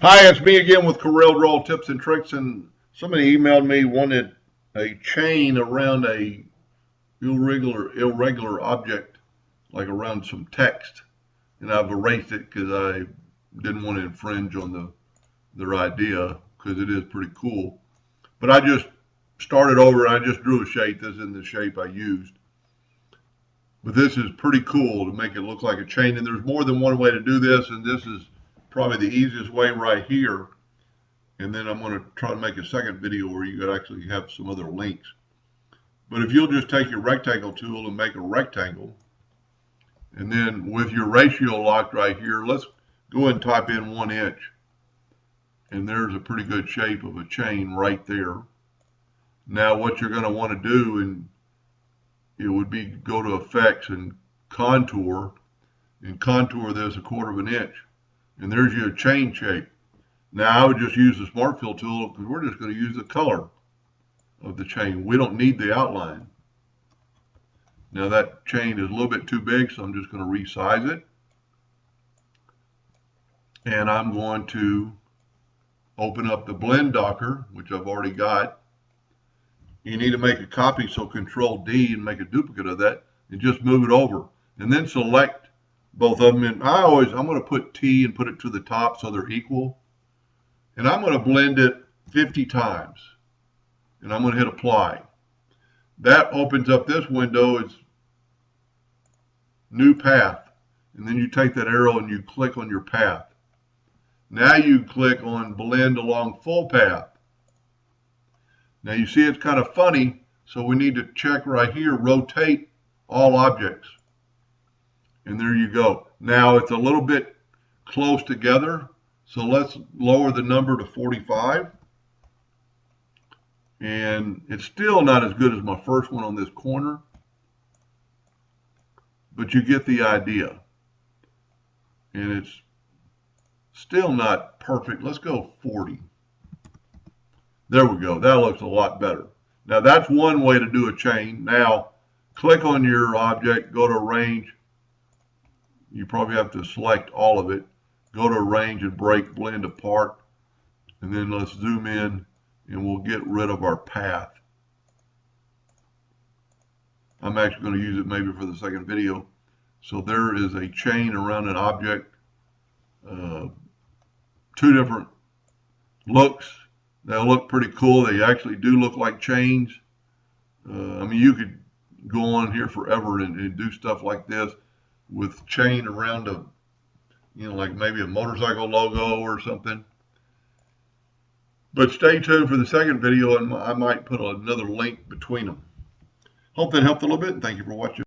Hi, it's me again with Corel Draw Tips and Tricks, and somebody emailed me, wanted a chain around a irregular object, like around some text, and I've erased it because I didn't want to infringe on their idea because it is pretty cool. But I just started over and I just drew a shape. This isn't the shape I used. But this is pretty cool to make it look like a chain, and there's more than one way to do this, and this is probably the easiest way right here. And then I'm going to try to make a second video where you could actually have some other links. But if you'll just take your rectangle tool and make a rectangle, and then with your ratio locked right here, let's go ahead and type in 1 inch. And there's a pretty good shape of a chain right there. Now what you're going to want to do, and it would be go to effects and contour this 1/4 of an inch. And there's your chain shape. Now I would just use the Smart Fill tool because we're just going to use the color of the chain. We don't need the outline. Now that chain is a little bit too big, so I'm just going to resize it. And I'm going to open up the blend docker, which I've already got. You need to make a copy, so Control D and make a duplicate of that and just move it over. And then select both of them. And I'm going to put T and put it to the top so they're equal. And I'm going to blend it 50 times. And I'm going to hit apply. That opens up this window. It's new path. And then you take that arrow and you click on your path. Now you click on blend along full path. Now you see it's kind of funny, so we need to check right here, rotate all objects. And there you go. Now it's a little bit close together, so let's lower the number to 45. And it's still not as good as my first one on this corner, but you get the idea. And it's still not perfect. Let's go 40. There we go. That looks a lot better. Now that's one way to do a chain. Now click on your object, go to Arrange. You probably have to select all of it. Go to Arrange and Break, Blend Apart. And then let's zoom in and we'll get rid of our path. I'm actually going to use it maybe for the second video. So there is a chain around an object. Two different looks. They'll look pretty cool. They actually do look like chains. I mean, you could go on here forever and do stuff like this with chain around a, like maybe a motorcycle logo or something. But stay tuned for the second video, and I might put another link between them. Hope that helped a little bit, and thank you for watching.